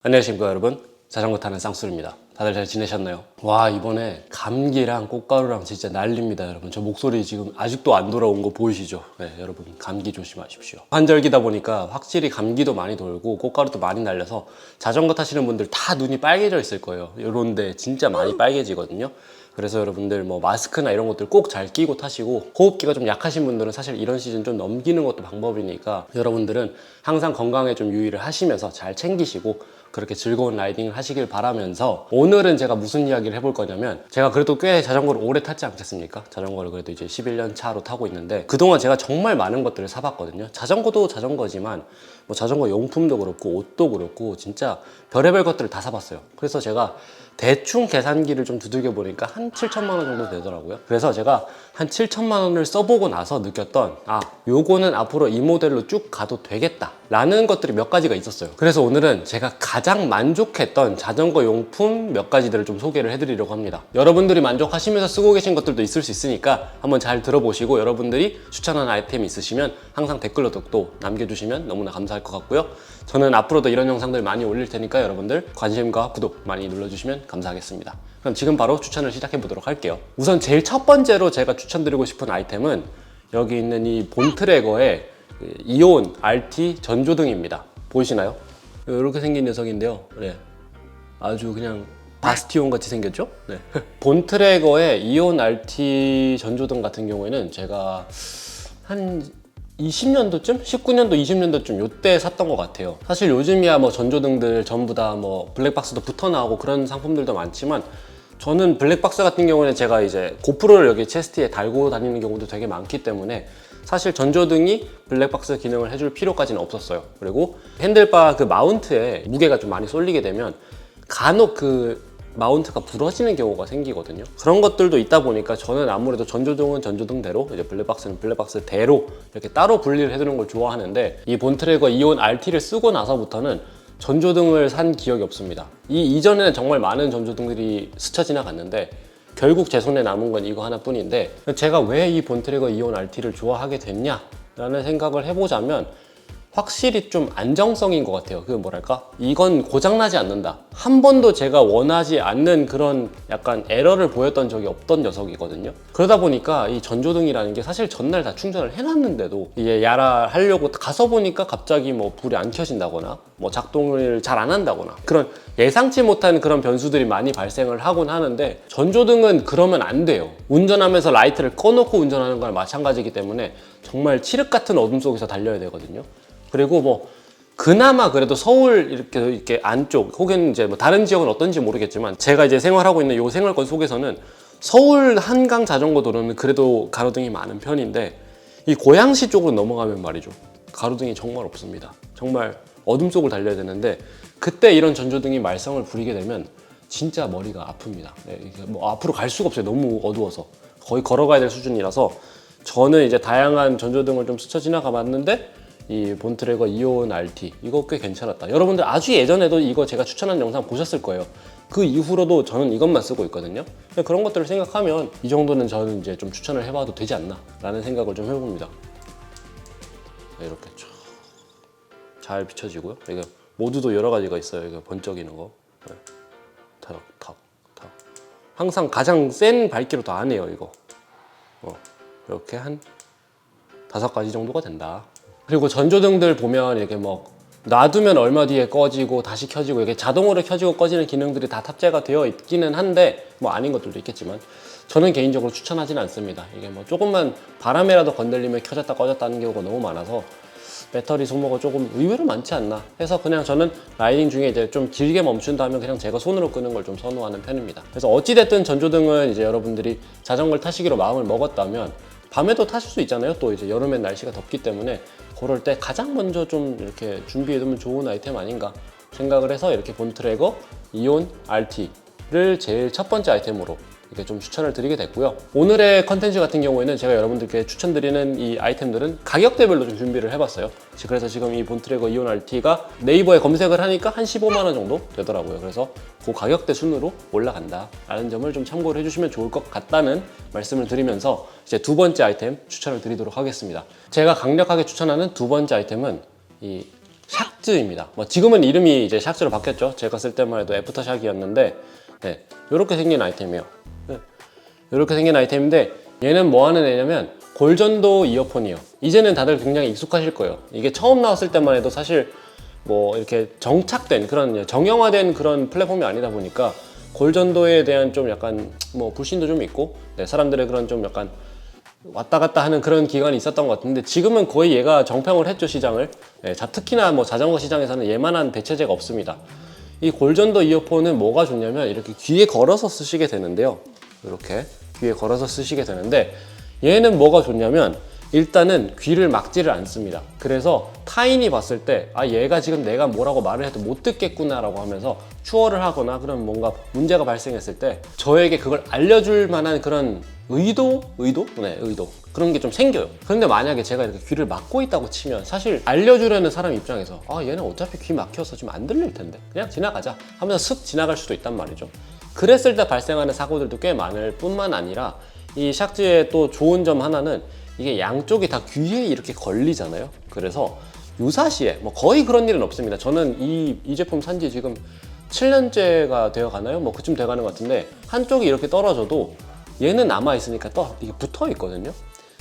안녕하십니까 여러분, 자전거 타는 쌍술입니다. 다들 잘 지내셨나요? 와, 이번에 감기랑 꽃가루랑 진짜 난립니다. 여러분, 저 목소리 지금 아직도 안 돌아온 거 보이시죠? 네, 여러분 감기 조심하십시오. 환절기다 보니까 확실히 감기도 많이 돌고 꽃가루도 많이 날려서 자전거 타시는 분들 다 눈이 빨개져 있을 거예요. 이런데 진짜 많이 빨개지거든요. 그래서 여러분들 뭐 마스크나 이런 것들 꼭 잘 끼고 타시고, 호흡기가 좀 약하신 분들은 사실 이런 시즌 좀 넘기는 것도 방법이니까 여러분들은 항상 건강에 좀 유의를 하시면서 잘 챙기시고 그렇게 즐거운 라이딩을 하시길 바라면서, 오늘은 제가 무슨 이야기를 해볼 거냐면, 제가 그래도 꽤 자전거를 오래 탔지 않겠습니까? 자전거를 그래도 이제 11년 차로 타고 있는데, 그동안 제가 정말 많은 것들을 사봤거든요. 자전거도 자전거지만 뭐 자전거 용품도 그렇고 옷도 그렇고 진짜 별의별 것들을 다 사봤어요. 그래서 제가 대충 계산기를 좀 두들겨 보니까 한 7천만 원 정도 되더라고요. 그래서 제가 한 7천만 원을 써보고 나서 느꼈던, 요거는 앞으로 이 모델로 쭉 가도 되겠다 라는 것들이 몇 가지가 있었어요. 그래서 오늘은 제가 가장 만족했던 자전거 용품 몇 가지들을 좀 소개를 해드리려고 합니다. 여러분들이 만족하시면서 쓰고 계신 것들도 있을 수 있으니까 한번 잘 들어보시고, 여러분들이 추천하는 아이템이 있으시면 항상 댓글로 또 남겨주시면 너무나 감사할 것 같고요. 저는 앞으로도 이런 영상들 많이 올릴 테니까 여러분들 관심과 구독 많이 눌러주시면 감사하겠습니다. 그럼 지금 바로 추천을 시작해 보도록 할게요. 우선 제일 첫 번째로 제가 추천드리고 싶은 아이템은 여기 있는 이 본트래거의 이온 RT 전조등입니다. 보이시나요? 이렇게 생긴 녀석인데요. 네. 아주 그냥 바스티온 같이 생겼죠? 네. 본트래거의 이온 RT 전조등 같은 경우에는 제가 한 20년도쯤? 19년도, 20년도쯤 요때 샀던 것 같아요. 사실 요즘이야 뭐 전조등들 전부 다 뭐 블랙박스도 붙어 나오고 그런 상품들도 많지만, 저는 블랙박스 같은 경우는 제가 이제 고프로를 여기 체스트에 달고 다니는 경우도 되게 많기 때문에 사실 전조등이 블랙박스 기능을 해줄 필요까지는 없었어요. 그리고 핸들바 그 마운트에 무게가 좀 많이 쏠리게 되면 간혹 그 마운트가 부러지는 경우가 생기거든요. 그런 것들도 있다 보니까 저는 아무래도 전조등은 전조등대로, 이제 블랙박스는 블랙박스대로 이렇게 따로 분리를 해두는 걸 좋아하는데, 이 본트래거 이온 RT를 쓰고 나서부터는 전조등을 산 기억이 없습니다. 이전에는 정말 많은 전조등들이 스쳐 지나갔는데 결국 제 손에 남은 건 이거 하나뿐인데, 제가 왜 이 본트래거 이온 RT를 좋아하게 됐냐라는 생각을 해보자면 확실히 좀 안정성인 것 같아요. 그 뭐랄까? 이건 고장나지 않는다. 한 번도 제가 원하지 않는 그런 약간 에러를 보였던 적이 없던 녀석이거든요. 그러다 보니까 이 전조등이라는 게 사실 전날 다 충전을 해놨는데도 이게 야라 하려고 가서 보니까 갑자기 뭐 불이 안 켜진다거나 뭐 작동을 잘 안 한다거나 그런 예상치 못한 그런 변수들이 많이 발생을 하곤 하는데, 전조등은 그러면 안 돼요. 운전하면서 라이트를 꺼놓고 운전하는 거랑 마찬가지이기 때문에 정말 칠흑 같은 어둠 속에서 달려야 되거든요. 그리고 뭐 그나마 그래도 서울 이렇게 안쪽, 혹은 이제 뭐 다른 지역은 어떤지 모르겠지만 제가 이제 생활하고 있는 요 생활권 속에서는 서울 한강 자전거 도로는 그래도 가로등이 많은 편인데, 이 고양시 쪽으로 넘어가면 말이죠, 가로등이 정말 없습니다. 정말 어둠 속을 달려야 되는데, 그때 이런 전조등이 말썽을 부리게 되면 진짜 머리가 아픕니다. 네, 이게 뭐 앞으로 갈 수가 없어요. 너무 어두워서 거의 걸어가야 될 수준이라서. 저는 이제 다양한 전조등을 좀 스쳐 지나가 봤는데 이 본트래거 이온 RT 이거 꽤 괜찮았다. 여러분들 아주 예전에도 이거 제가 추천한 영상 보셨을 거예요. 그 이후로도 저는 이것만 쓰고 있거든요. 그런 것들을 생각하면 이 정도는 저는 이제 좀 추천을 해봐도 되지 않나 라는 생각을 좀 해봅니다. 이렇게 잘 비춰지고요. 이게 모드도 여러 가지가 있어요. 이게 번쩍이는 거, 탁. 항상 가장 센 밝기로 안 해요. 이거 이렇게 한 5가지 정도가 된다. 그리고 전조등들 보면 이렇게 뭐 놔두면 얼마 뒤에 꺼지고 다시 켜지고, 이게 자동으로 켜지고 꺼지는 기능들이 다 탑재가 되어 있기는 한데, 뭐 아닌 것들도 있겠지만 저는 개인적으로 추천하지는 않습니다. 이게 뭐 조금만 바람에라도 건들리면 켜졌다 꺼졌다 하는 경우가 너무 많아서 배터리 소모가 조금 의외로 많지 않나 해서, 그냥 저는 라이딩 중에 이제 좀 길게 멈춘다 하면 그냥 제가 손으로 끄는 걸 좀 선호하는 편입니다. 그래서 어찌됐든 전조등은 이제 여러분들이 자전거를 타시기로 마음을 먹었다면 밤에도 타실 수 있잖아요. 또 이제 여름엔 날씨가 덥기 때문에 그럴 때 가장 먼저 좀 이렇게 준비해두면 좋은 아이템 아닌가 생각을 해서 이렇게 본트래거 이온 RT를 제일 첫 번째 아이템으로 이렇게 좀 추천을 드리게 됐고요. 오늘의 컨텐츠 같은 경우에는 제가 여러분들께 추천드리는 이 아이템들은 가격대별로 좀 준비를 해봤어요. 그래서 지금 이 본트래거 이온 RT가 네이버에 검색을 하니까 한 15만 원 정도 되더라고요. 그래서 그 가격대 순으로 올라간다 라는 점을 좀 참고를 해주시면 좋을 것 같다는 말씀을 드리면서, 이제 두 번째 아이템 추천을 드리도록 하겠습니다. 제가 강력하게 추천하는 두 번째 아이템은 이 샥즈입니다. 뭐 지금은 이름이 이제 샥즈로 바뀌었죠. 제가 쓸 때만 해도 애프터샥이었는데, 네, 이렇게 생긴 아이템이에요. 네, 이렇게 생긴 아이템인데 얘는 뭐 하는 애냐면 골전도 이어폰이에요. 이제는 다들 굉장히 익숙하실 거예요. 이게 처음 나왔을 때만 해도 사실 뭐 이렇게 정착된 그런 정형화된 그런 플랫폼이 아니다 보니까 골전도에 대한 좀 약간 뭐 불신도 좀 있고, 네, 사람들의 그런 좀 약간 왔다 갔다 하는 그런 기간이 있었던 것 같은데 지금은 거의 얘가 정평을 했죠, 시장을. 네, 특히나 뭐 자전거 시장에서는 얘만한 대체제가 없습니다. 이 골전도 이어폰은 뭐가 좋냐면 이렇게 귀에 걸어서 쓰시게 되는데요. 이렇게 귀에 걸어서 쓰시게 되는데 얘는 뭐가 좋냐면 일단은 귀를 막지를 않습니다. 그래서 타인이 봤을 때 아, 얘가 지금 내가 뭐라고 말을 해도 못 듣겠구나 라고 하면서 추월을 하거나 그런 뭔가 문제가 발생했을 때 저에게 그걸 알려줄 만한 그런 의도? 네, 의도. 그런 게 좀 생겨요. 그런데 만약에 제가 이렇게 귀를 막고 있다고 치면 사실 알려주려는 사람 입장에서 아, 얘는 어차피 귀 막혀서 지금 안 들릴 텐데 그냥 지나가자 하면서 슥 지나갈 수도 있단 말이죠. 그랬을 때 발생하는 사고들도 꽤 많을 뿐만 아니라 이 샥즈의 또 좋은 점 하나는 이게 양쪽이 다 귀에 이렇게 걸리잖아요. 그래서 유사시에 뭐 거의 그런 일은 없습니다. 저는 이 제품 산지 지금 7년째가 되어 가나요? 뭐 그쯤 돼 가는 것 같은데 한쪽이 이렇게 떨어져도 얘는 남아 있으니까 또 이게 붙어 있거든요.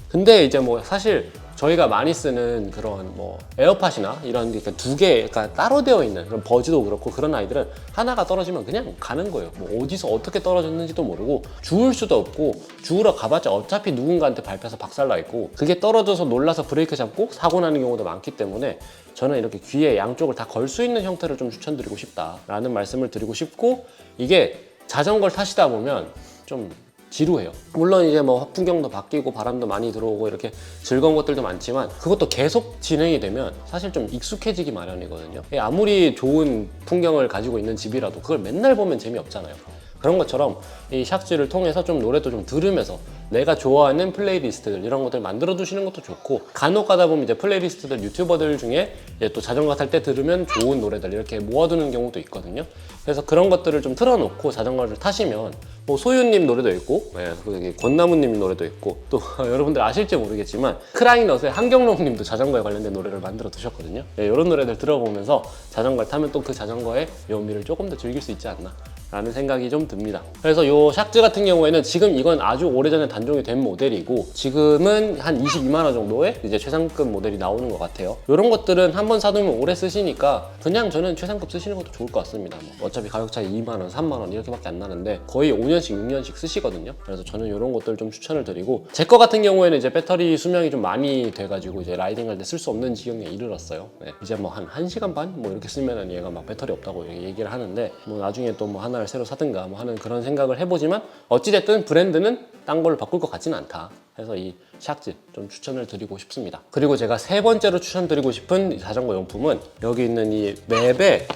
근데 이제 뭐 사실 저희가 많이 쓰는 그런 뭐 에어팟이나 이런 게 두 개가 따로 되어 있는 그런 버즈도 그렇고 그런 아이들은 하나가 떨어지면 그냥 가는 거예요. 뭐 어디서 어떻게 떨어졌는지도 모르고 주울 수도 없고 주우러 가봤자 어차피 누군가한테 밟혀서 박살나 있고 그게 떨어져서 놀라서 브레이크 잡고 사고 나는 경우도 많기 때문에 저는 이렇게 귀에 양쪽을 다 걸 수 있는 형태를 좀 추천드리고 싶다라는 말씀을 드리고 싶고 이게 자전거를 타시다 보면 좀 지루해요. 물론 이제 뭐 풍경도 바뀌고 바람도 많이 들어오고 이렇게 즐거운 것들도 많지만 그것도 계속 진행이 되면 사실 좀 익숙해지기 마련이거든요. 아무리 좋은 풍경을 가지고 있는 집이라도 그걸 맨날 보면 재미없잖아요. 그런 것처럼 이 샥즈를 통해서 좀 노래도 좀 들으면서 내가 좋아하는 플레이리스트들 이런 것들 만들어 두시는 것도 좋고 간혹 가다 보면 이제 플레이리스트들 유튜버들 중에 이제 또 자전거 탈 때 들으면 좋은 노래들 이렇게 모아두는 경우도 있거든요. 그래서 그런 것들을 좀 틀어놓고 자전거를 타시면 뭐 소유님 노래도 있고 네, 권나무님 노래도 있고 또 여러분들 아실지 모르겠지만 크라잉넛의 한경롱님도 자전거에 관련된 노래를 만들어 두셨거든요. 네, 이런 노래들 들어보면서 자전거를 타면 또 그 자전거의 묘미를 조금 더 즐길 수 있지 않나 라는 생각이 좀 듭니다. 그래서 요 샥즈 같은 경우에는 지금 이건 아주 오래전에 단종이 된 모델이고 지금은 한 22만 원 정도의 이제 최상급 모델이 나오는 것 같아요. 이런 것들은 한번 사두면 오래 쓰시니까 그냥 저는 최상급 쓰시는 것도 좋을 것 같습니다. 뭐 어차피 가격 차이 2만 원, 3만 원 이렇게밖에 안 나는데 거의 5년씩, 6년씩 쓰시거든요. 그래서 저는 이런 것들 좀 추천을 드리고 제 거 같은 경우에는 이제 배터리 수명이 좀 많이 돼가지고 이제 라이딩 할 때 쓸 수 없는 지경에 이르렀어요. 네, 이제 뭐 한 1시간 반? 뭐 이렇게 쓰면은 얘가 막 배터리 없다고 얘기를 하는데 뭐 나중에 또 뭐 하나를 새로 사든가 뭐 하는 그런 생각을 해보지만 어찌됐든 브랜드는 딴 걸로 바꿀 것 같지는 않다. 그래서 이 샥즈 좀 추천을 드리고 싶습니다. 그리고 제가 세 번째로 추천드리고 싶은 자전거 용품은 여기 있는 이 맵의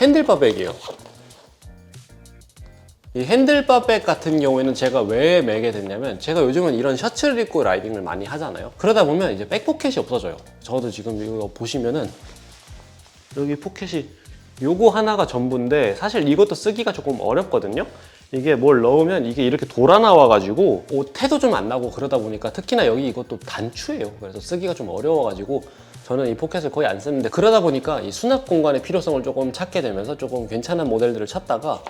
핸들바 백이에요. 이 핸들바 백 같은 경우에는 제가 왜 매게 됐냐면 제가 요즘은 이런 셔츠를 입고 라이딩을 많이 하잖아요. 그러다 보면 이제 백 포켓이 없어져요. 저도 지금 이거 보시면은 여기 포켓이 요거 하나가 전부인데 사실 이것도 쓰기가 조금 어렵거든요. 이게 뭘 넣으면 이게 이렇게 돌아 나와가지고 태도 좀 안 나고 그러다 보니까 특히나 여기 이것도 단추예요. 그래서 쓰기가 좀 어려워가지고 저는 이 포켓을 거의 안 쓰는데 그러다 보니까 이 수납 공간의 필요성을 조금 찾게 되면서 조금 괜찮은 모델들을 찾다가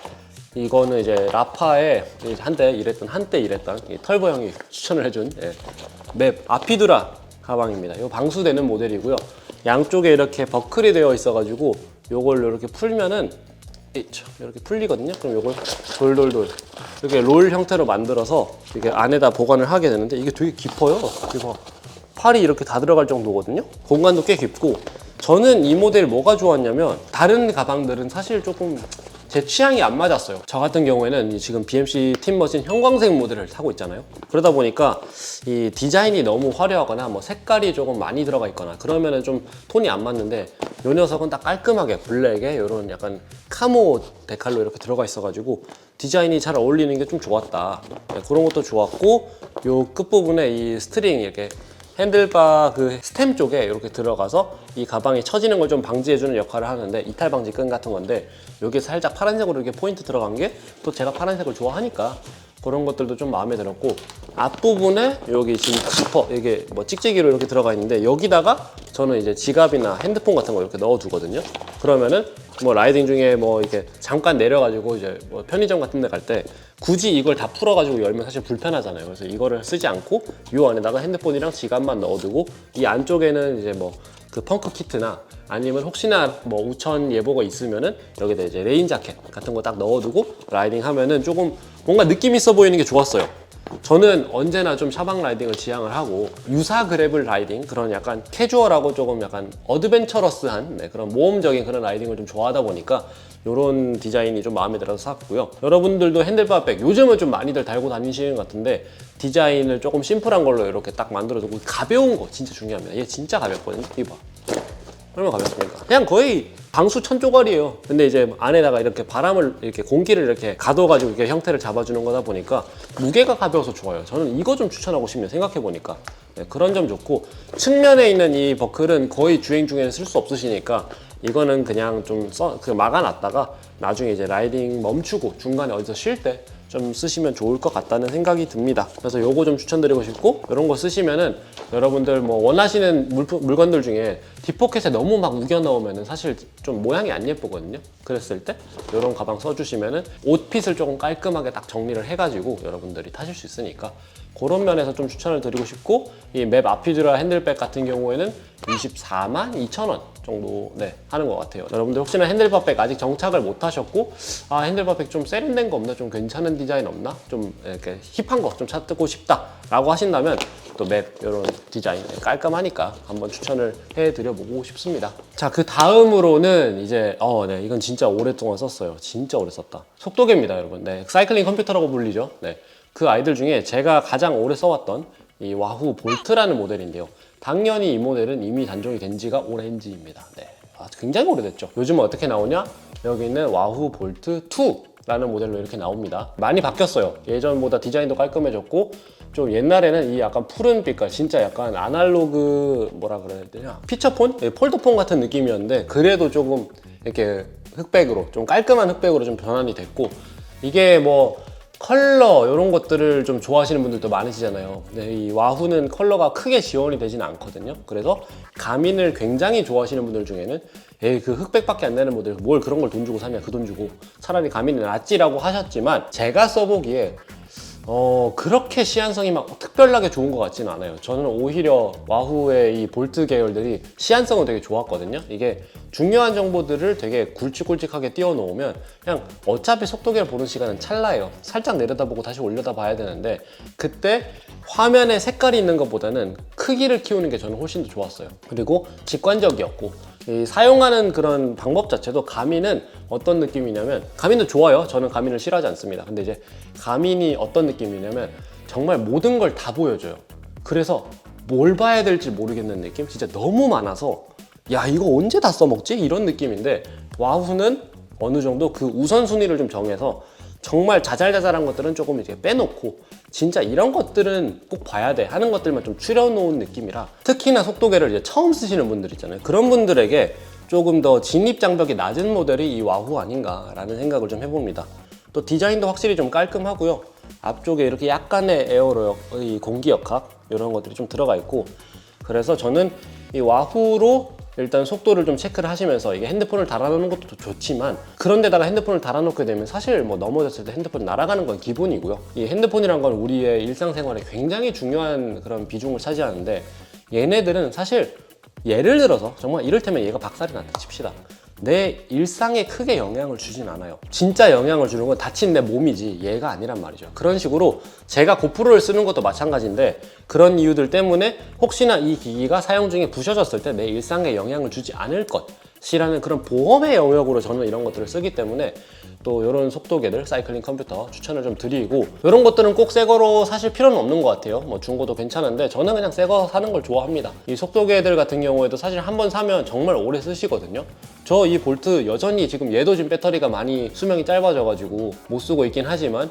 이거는 이제 라파의 한때 일했던 이 털보 형이 추천을 해준 맵 아피드라 가방입니다. 이거 방수되는 모델이고요. 양쪽에 이렇게 버클이 되어 있어가지고 요걸 이렇게 풀면은 이렇게 풀리거든요. 그럼 요걸 돌돌돌 이렇게 롤 형태로 만들어서 이렇게 안에다 보관을 하게 되는데 이게 되게 깊어요. 그래서 팔이 이렇게 다 들어갈 정도거든요. 공간도 꽤 깊고 저는 이 모델 뭐가 좋았냐면 다른 가방들은 사실 조금 제 취향이 안 맞았어요. 저 같은 경우에는 지금 BMC 팀머신 형광색 모델을 타고 있잖아요. 그러다 보니까 이 디자인이 너무 화려하거나 뭐 색깔이 조금 많이 들어가 있거나 그러면은 좀 톤이 안 맞는데 이 녀석은 딱 깔끔하게 블랙에 이런 약간 카모 데칼로 이렇게 들어가 있어가지고 디자인이 잘 어울리는 게 좀 좋았다. 네, 그런 것도 좋았고 요 끝부분에 이 스트링 이렇게 핸들바 그 스템 쪽에 이렇게 들어가서 이 가방이 처지는 걸 좀 방지해주는 역할을 하는데 이탈 방지 끈 같은 건데 여기 살짝 파란색으로 이렇게 포인트 들어간 게 또 제가 파란색을 좋아하니까 그런 것들도 좀 마음에 들었고 앞부분에 여기 지금 지퍼 이게 뭐 찍찍이로 이렇게 들어가 있는데 여기다가 저는 이제 지갑이나 핸드폰 같은 거 이렇게 넣어두거든요. 그러면은 뭐 라이딩 중에 뭐 이렇게 잠깐 내려가지고 이제 뭐 편의점 같은 데 갈 때 굳이 이걸 다 풀어가지고 열면 사실 불편하잖아요. 그래서 이거를 쓰지 않고 이 안에다가 핸드폰이랑 지갑만 넣어두고 이 안쪽에는 이제 뭐 그 펑크 키트나 아니면 혹시나 뭐 우천 예보가 있으면은 여기다 이제 레인 자켓 같은 거 딱 넣어두고 라이딩 하면은 조금 뭔가 느낌 있어 보이는 게 좋았어요. 저는 언제나 좀 샤방 라이딩을 지향을 하고 유사 그래블 라이딩, 그런 약간 캐주얼하고 조금 약간 어드벤처러스한 그런 모험적인 그런 라이딩을 좀 좋아하다 보니까 이런 디자인이 좀 마음에 들어서 샀고요. 여러분들도 핸들바백 요즘은 좀 많이들 달고 다니시는 것 같은데 디자인을 조금 심플한 걸로 이렇게 딱 만들어두고 가벼운 거 진짜 중요합니다. 얘 진짜 가볍거든요. 이거 봐. 얼마나 가볍습니까? 그냥 거의 방수 천조각이에요. 근데 이제 안에다가 이렇게 바람을 이렇게 공기를 이렇게 가둬가지고 이렇게 형태를 잡아주는 거다 보니까 무게가 가벼워서 좋아요. 저는 이거 좀 추천하고 싶네요. 생각해 보니까 그런 점 좋고, 측면에 있는 이 버클은 거의 주행 중에는 쓸 수 없으시니까 이거는 그냥 좀 막아놨다가 나중에 이제 라이딩 멈추고 중간에 어디서 쉴 때 좀 쓰시면 좋을 것 같다는 생각이 듭니다. 그래서 요거 좀 추천드리고 싶고, 이런 거 쓰시면은 여러분들 뭐 원하시는 물건들 중에 뒷포켓에 너무 막 우겨 넣으면은 사실 좀 모양이 안 예쁘거든요. 그랬을 때 이런 가방 써주시면은 옷핏을 조금 깔끔하게 딱 정리를 해가지고 여러분들이 타실 수 있으니까 그런 면에서 좀 추천을 드리고 싶고, 이 맵 아피드라 핸들백 같은 경우에는 24만 2천 원 정도 하는 것 같아요. 여러분들 혹시나 핸들바백 아직 정착을 못 하셨고, 아 핸들바백 좀 세련된 거 없나, 좀 괜찮은 디자인 없나, 좀 이렇게 힙한 거 좀 찾고 싶다 라고 하신다면 또 맵 이런 디자인 깔끔하니까 한번 추천을 해드려보고 싶습니다. 자, 그 다음으로는 이제 이건 진짜 오랫동안 썼어요. 진짜 오래 썼다. 속도계입니다, 여러분. 사이클링 컴퓨터라고 불리죠. 그 아이들 중에 제가 가장 오래 써왔던 이 와후 볼트라는 모델인데요. 당연히 이 모델은 이미 단종이 된 지가 오렌지입니다. 굉장히 오래됐죠. 요즘은 어떻게 나오냐? 여기 있는 와후 볼트 2라는 모델로 이렇게 나옵니다. 많이 바뀌었어요. 예전보다 디자인도 깔끔해졌고, 좀 옛날에는 이 약간 푸른 빛깔, 진짜 약간 아날로그 뭐라 그래야 되냐, 피처폰? 폴더폰 같은 느낌이었는데 그래도 조금 이렇게 흑백으로, 좀 깔끔한 흑백으로 좀 변환이 됐고, 이게 뭐 컬러 이런 것들을 좀 좋아하시는 분들도 많으시잖아요. 근데 이 와후는 컬러가 크게 지원이 되지는 않거든요. 그래서 가민을 굉장히 좋아하시는 분들 중에는 에이 그 흑백밖에 안 되는 모델 뭘 그런 걸 돈 주고 사냐, 그 돈 주고 차라리 가민이 낫지라고 하셨지만, 제가 써보기에 그렇게 시안성이 막 특별하게 좋은 것 같지는 않아요. 저는 오히려 와후의 이 볼트 계열들이 시안성은 되게 좋았거든요. 이게 중요한 정보들을 되게 굵직굵직하게 띄워 놓으면 그냥 어차피 속도계를 보는 시간은 찰나예요. 살짝 내려다보고 다시 올려다 봐야 되는데, 그때 화면에 색깔이 있는 것보다는 크기를 키우는 게 저는 훨씬 더 좋았어요. 그리고 직관적이었고, 이 사용하는 그런 방법 자체도, 가민은 어떤 느낌이냐면, 가민도 좋아요. 저는 가민을 싫어하지 않습니다. 근데 이제 가민이 어떤 느낌이냐면 정말 모든 걸 다 보여줘요. 그래서 뭘 봐야 될지 모르겠는 느낌? 진짜 너무 많아서 야 이거 언제 다 써먹지? 이런 느낌인데, 와후는 어느 정도 그 우선순위를 좀 정해서 정말 자잘자잘한 것들은 조금 이렇게 빼놓고 진짜 이런 것들은 꼭 봐야 돼 하는 것들만 좀 추려놓은 느낌이라, 특히나 속도계를 이제 처음 쓰시는 분들 있잖아요. 그런 분들에게 조금 더 진입 장벽이 낮은 모델이 이 와후 아닌가라는 생각을 좀 해봅니다. 또 디자인도 확실히 좀 깔끔하고요. 앞쪽에 이렇게 약간의 에어로 이 공기역학 이런 것들이 좀 들어가 있고, 그래서 저는 이 와후로 일단 속도를 좀 체크를 하시면서, 이게 핸드폰을 달아놓는 것도 좋지만 그런 데다가 핸드폰을 달아놓게 되면 사실 뭐 넘어졌을 때 핸드폰이 날아가는 건 기본이고요. 이 핸드폰이란 건 우리의 일상생활에 굉장히 중요한 그런 비중을 차지하는데, 얘네들은 사실 예를 들어서 정말 이를테면 얘가 박살이 났다 칩시다. 내 일상에 크게 영향을 주진 않아요. 진짜 영향을 주는 건 다친 내 몸이지 얘가 아니란 말이죠. 그런 식으로 제가 고프로를 쓰는 것도 마찬가지인데, 그런 이유들 때문에 혹시나 이 기기가 사용 중에 부셔졌을 때 내 일상에 영향을 주지 않을 것이라는 그런 보험의 영역으로 저는 이런 것들을 쓰기 때문에 또 이런 속도계들 사이클링 컴퓨터 추천을 좀 드리고, 이런 것들은 꼭 새 거로 사실 필요는 없는 것 같아요. 뭐 중고도 괜찮은데 저는 그냥 새 거 사는 걸 좋아합니다. 이 속도계들 같은 경우에도 사실 한번 사면 정말 오래 쓰시거든요. 저 이 볼트 여전히 지금 얘도 지금 배터리가 많이 수명이 짧아져가지고 못 쓰고 있긴 하지만,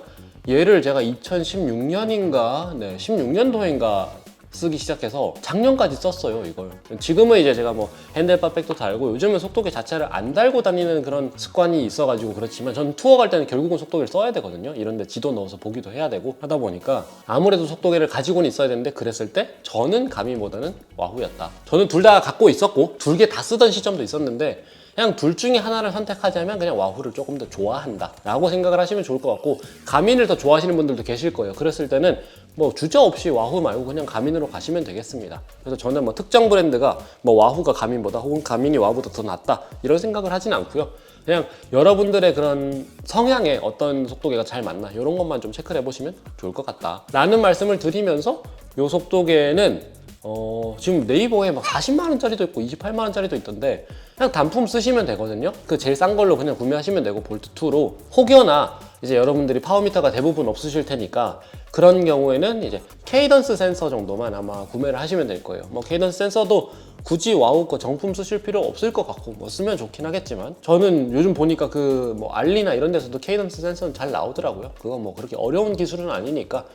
얘를 제가 2016년인가 16년도인가 쓰기 시작해서 작년까지 썼어요 이걸. 지금은 이제 제가 뭐 핸들바 백도 달고 요즘은 속도계 자체를 안 달고 다니는 그런 습관이 있어가지고 그렇지만 저는 투어 갈 때는 결국은 속도계를 써야 되거든요. 이런데 지도 넣어서 보기도 해야 되고 하다 보니까 아무래도 속도계를 가지고는 있어야 되는데 그랬을 때 저는 가미보다는 와후였다. 저는 둘 다 갖고 있었고 둘 개 다 쓰던 시점도 있었는데 그냥 둘 중에 하나를 선택하자면 그냥 와후를 조금 더 좋아한다 라고 생각을 하시면 좋을 것 같고, 가민을 더 좋아하시는 분들도 계실 거예요. 그랬을 때는 뭐 주저없이 와후 말고 그냥 가민으로 가시면 되겠습니다. 그래서 저는 뭐 특정 브랜드가 뭐 와후가 가민보다 혹은 가민이 와후보다 더 낫다 이런 생각을 하진 않고요. 그냥 여러분들의 그런 성향에 어떤 속도계가 잘 맞나 이런 것만 좀 체크를 해보시면 좋을 것 같다 라는 말씀을 드리면서, 이 속도계는 지금 네이버에 막 40만원짜리도 있고 28만원짜리도 있던데 그냥 단품 쓰시면 되거든요. 그 제일 싼 걸로 그냥 구매하시면 되고, 볼트2로 혹여나 이제 여러분들이 파워미터가 대부분 없으실 테니까 그런 경우에는 이제 케이던스 센서 정도만 아마 구매를 하시면 될 거예요. 뭐 케이던스 센서도 굳이 와우 거 정품 쓰실 필요 없을 것 같고, 뭐 쓰면 좋긴 하겠지만 저는 요즘 보니까 그 뭐 알리나 이런 데서도 케이던스 센서는 잘 나오더라고요. 그건 뭐 그렇게 어려운 기술은 아니니까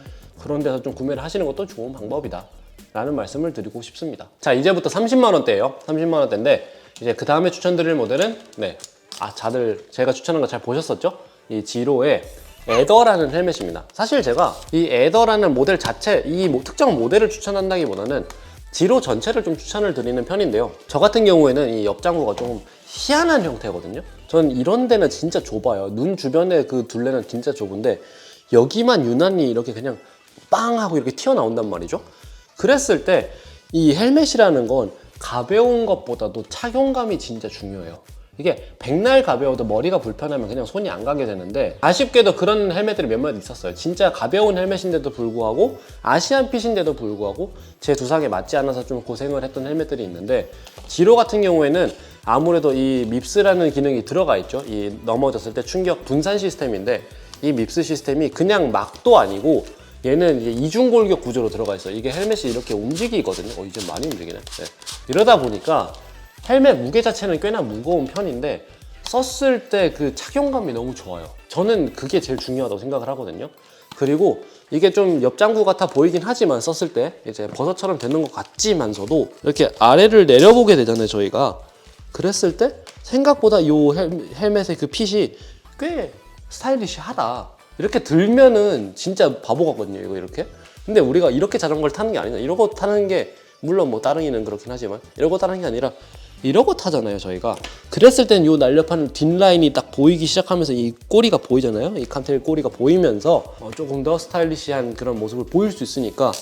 그런 데서 좀 구매를 하시는 것도 좋은 방법이다 라는 말씀을 드리고 싶습니다. 자, 이제부터 30만원대예요 30만원대인데 이제 그 다음에 추천드릴 모델은 다들 제가 추천한 거 잘 보셨었죠? 이 지로의 에더라는 헬멧입니다. 사실 제가 이 에더라는 모델 자체, 이 특정 모델을 추천한다기보다는 지로 전체를 좀 추천을 드리는 편인데요. 저 같은 경우에는 이 옆장구가 좀 희한한 형태거든요. 전 이런 데는 진짜 좁아요. 눈 주변에 그 둘레는 진짜 좁은데 여기만 유난히 이렇게 그냥 빵 하고 이렇게 튀어나온단 말이죠. 그랬을 때 이 헬멧이라는 건 가벼운 것보다도 착용감이 진짜 중요해요. 이게 백날 가벼워도 머리가 불편하면 그냥 손이 안 가게 되는데, 아쉽게도 그런 헬멧들이 몇몇 있었어요. 진짜 가벼운 헬멧인데도 불구하고 아시안핏인데도 불구하고 제 두상에 맞지 않아서 좀 고생을 했던 헬멧들이 있는데, 지로 같은 경우에는 아무래도 이 밉스라는 기능이 들어가 있죠. 이 넘어졌을 때 충격 분산 시스템인데, 이 밉스 시스템이 그냥 막도 아니고 얘는 이제 이중골격 구조로 들어가 있어요. 이게 헬멧이 이렇게 움직이거든요. 이제 많이 움직이네. 네. 이러다 보니까 헬멧 무게 자체는 꽤나 무거운 편인데 썼을 때 그 착용감이 너무 좋아요. 저는 그게 제일 중요하다고 생각을 하거든요. 그리고 이게 좀 옆장구 같아 보이긴 하지만 썼을 때 이제 버섯처럼 되는 것 같지만서도 이렇게 아래를 내려보게 되잖아요, 저희가. 그랬을 때 생각보다 이 헬멧의 그 핏이 꽤 스타일리시하다. 이렇게 들면은 진짜 바보 같거든요, 이거 이렇게. 근데 우리가 이렇게 자전거를 타는 게 아니잖아. 이러고 타는 게, 물론 뭐 따릉이는 그렇긴 하지만 이러고 타는 게 아니라 이러고 타잖아요, 저희가. 그랬을 땐 이 날렵한 뒷라인이 딱 보이기 시작하면서 이 꼬리가 보이잖아요. 이 캄테일 꼬리가 보이면서 조금 더 스타일리시한 그런 모습을 보일 수 있으니까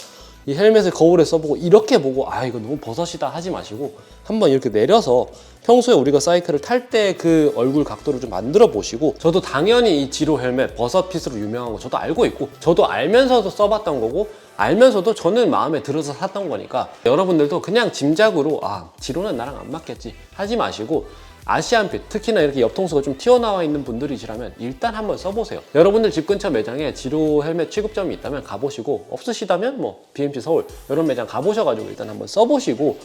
이 헬멧을 거울에 써보고 이렇게 보고 이거 너무 버섯이다 하지 마시고 한번 이렇게 내려서 평소에 우리가 사이클을 탈 때 그 얼굴 각도를 좀 만들어 보시고, 저도 당연히 이 지로 헬멧 버섯핏으로 유명한 거 저도 알고 있고 저도 알면서도 써봤던 거고 알면서도 저는 마음에 들어서 샀던 거니까, 여러분들도 그냥 짐작으로 지로는 나랑 안 맞겠지 하지 마시고 아시안핏, 특히나 이렇게 옆통수가 좀 튀어나와 있는 분들이시라면 일단 한번 써보세요. 여러분들 집 근처 매장에 지로 헬멧 취급점이 있다면 가보시고, 없으시다면 뭐 BMC 서울 이런 매장 가보셔가지고 일단 한번 써보시고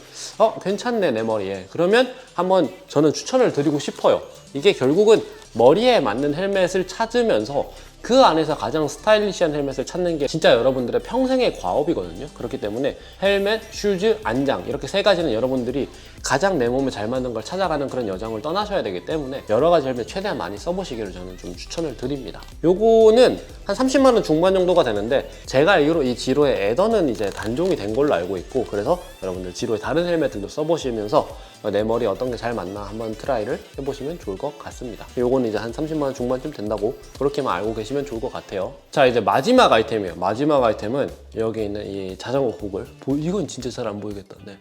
괜찮네 내 머리에, 그러면 한번 저는 추천을 드리고 싶어요. 이게 결국은 머리에 맞는 헬멧을 찾으면서 그 안에서 가장 스타일리시한 헬멧을 찾는 게 진짜 여러분들의 평생의 과업이거든요. 그렇기 때문에 헬멧, 슈즈, 안장 이렇게 세 가지는 여러분들이 가장 내 몸에 잘 맞는 걸 찾아가는 그런 여정을 떠나셔야 되기 때문에 여러 가지 헬멧 최대한 많이 써보시기를 저는 좀 추천을 드립니다. 요거는 한 30만원 중반 정도가 되는데, 제가 알기로 이 지로의 에더는 이제 단종이 된 걸로 알고 있고, 그래서 여러분들 지로의 다른 헬멧들도 써보시면서 내 머리에 어떤 게 잘 맞나 한번 트라이를 해보시면 좋을 것 같습니다. 요거는 이제 한 30만원 중반쯤 된다고 그렇게만 알고 계시면 좋을 것 같아요. 자, 이제 마지막 아이템이에요. 마지막 아이템은 여기 있는 이 자전거 고글. 이건 진짜 잘 안 보이겠다. 네.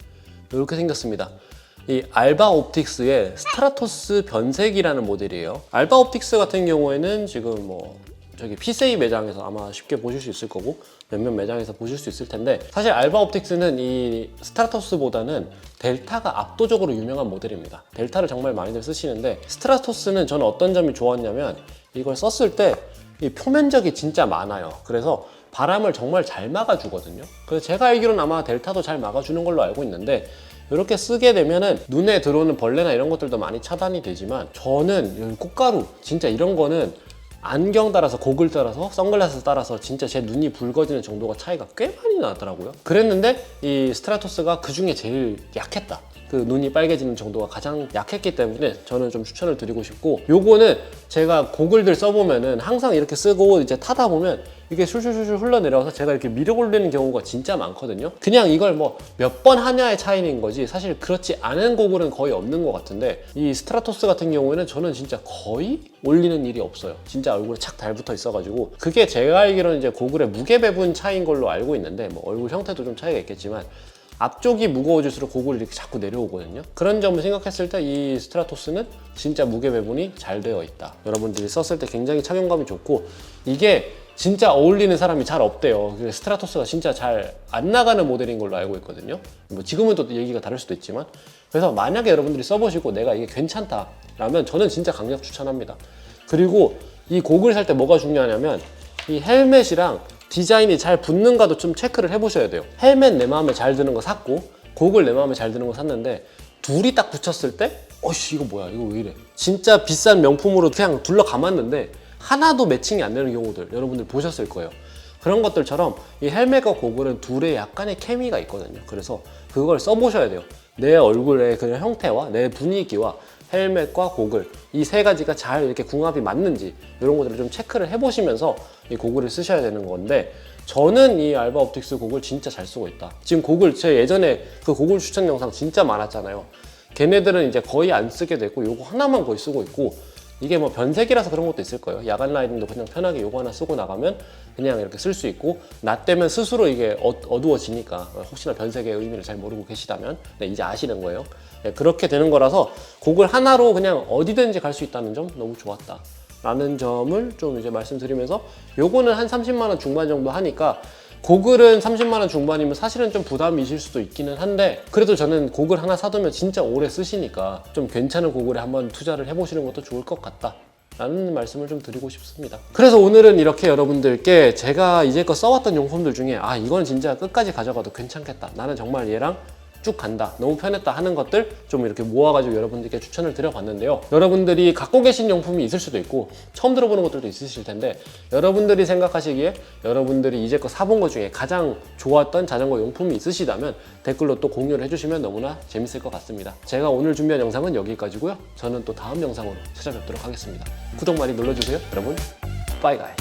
이렇게 생겼습니다. 이 알바 옵틱스의 스트라토스 변색이라는 모델이에요. 알바 옵틱스 같은 경우에는 지금 뭐 저기 피세이 매장에서 아마 쉽게 보실 수 있을 거고 몇몇 매장에서 보실 수 있을 텐데, 사실 알바 옵틱스는 이 스트라토스보다는 델타가 압도적으로 유명한 모델입니다. 델타를 정말 많이들 쓰시는데, 스트라토스는 저는 어떤 점이 좋았냐면 이걸 썼을 때 이 표면적이 진짜 많아요. 그래서 바람을 정말 잘 막아주거든요. 그래서 제가 알기로는 아마 델타도 잘 막아주는 걸로 알고 있는데, 이렇게 쓰게 되면은 눈에 들어오는 벌레나 이런 것들도 많이 차단이 되지만, 저는 꽃가루 진짜 이런 거는 안경 따라서, 고글 따라서, 선글라스 따라서 진짜 제 눈이 붉어지는 정도가 차이가 꽤 많이 나더라고요. 그랬는데 이 스트라토스가 그 중에 제일 약했다. 그 눈이 빨개지는 정도가 가장 약했기 때문에 저는 좀 추천을 드리고 싶고, 요거는 제가 고글들 써보면은 항상 이렇게 쓰고 이제 타다 보면 이게 술술술술 흘러내려와서 제가 이렇게 밀어 올리는 경우가 진짜 많거든요. 그냥 이걸 뭐 몇 번 하냐의 차이인 거지 사실 그렇지 않은 고글은 거의 없는 것 같은데, 이 스트라토스 같은 경우에는 저는 진짜 거의 올리는 일이 없어요. 진짜 얼굴에 착 달붙어 있어가지고, 그게 제가 알기로는 이제 고글의 무게 배분 차이인 걸로 알고 있는데, 뭐 얼굴 형태도 좀 차이가 있겠지만 앞쪽이 무거워질수록 고글이 이렇게 자꾸 내려오거든요. 그런 점을 생각했을 때 이 스트라토스는 진짜 무게 배분이 잘 되어 있다. 여러분들이 썼을 때 굉장히 착용감이 좋고, 이게 진짜 어울리는 사람이 잘 없대요. 스트라토스가 진짜 잘 안 나가는 모델인 걸로 알고 있거든요. 뭐 지금은 또 얘기가 다를 수도 있지만, 그래서 만약에 여러분들이 써보시고 내가 이게 괜찮다 라면 저는 진짜 강력 추천합니다. 그리고 이 고글 살 때 뭐가 중요하냐면 이 헬멧이랑 디자인이 잘 붙는가도 좀 체크를 해보셔야 돼요. 헬멧 내 마음에 잘 드는 거 샀고 고글 내 마음에 잘 드는 거 샀는데 둘이 딱 붙였을 때 어이씨 이거 뭐야, 이거 왜 이래, 진짜 비싼 명품으로 그냥 둘러 감았는데 하나도 매칭이 안 되는 경우들 여러분들 보셨을 거예요. 그런 것들처럼 이 헬멧과 고글은 둘의 약간의 케미가 있거든요. 그래서 그걸 써보셔야 돼요. 내 얼굴의 그냥 형태와 내 분위기와 헬멧과 고글, 이 세 가지가 잘 이렇게 궁합이 맞는지 이런 것들을 좀 체크를 해보시면서 이 고글을 쓰셔야 되는 건데, 저는 이 알바 옵틱스 고글 진짜 잘 쓰고 있다. 지금 고글 제 예전에 그 고글 추천 영상 진짜 많았잖아요. 걔네들은 이제 거의 안 쓰게 되고 요거 하나만 거의 쓰고 있고, 이게 뭐 변색이라서 그런 것도 있을 거예요. 야간 라이딩도 그냥 편하게 요거 하나 쓰고 나가면 그냥 이렇게 쓸 수 있고, 낮 되면 스스로 이게 어두워지니까 혹시나 변색의 의미를 잘 모르고 계시다면 네, 이제 아시는 거예요. 네, 그렇게 되는 거라서 고글 하나로 그냥 어디든지 갈 수 있다는 점 너무 좋았다 라는 점을 좀 이제 말씀드리면서, 요거는 한 30만 원 중반 정도 하니까 고글은 30만 원 중반이면 사실은 좀 부담이실 수도 있기는 한데, 그래도 저는 고글 하나 사두면 진짜 오래 쓰시니까 좀 괜찮은 고글에 한번 투자를 해보시는 것도 좋을 것 같다 라는 말씀을 좀 드리고 싶습니다. 그래서 오늘은 이렇게 여러분들께 제가 이제껏 써왔던 용품들 중에 아 이건 진짜 끝까지 가져가도 괜찮겠다, 나는 정말 얘랑 쭉 간다, 너무 편했다 하는 것들 좀 이렇게 모아가지고 여러분들께 추천을 드려봤는데요. 여러분들이 갖고 계신 용품이 있을 수도 있고 처음 들어보는 것들도 있으실 텐데, 여러분들이 생각하시기에 여러분들이 이제껏 사본 것 중에 가장 좋았던 자전거 용품이 있으시다면 댓글로 또 공유를 해주시면 너무나 재밌을 것 같습니다. 제가 오늘 준비한 영상은 여기까지고요. 저는 또 다음 영상으로 찾아뵙도록 하겠습니다. 구독 많이 눌러주세요. 여러분, 빠이 가이.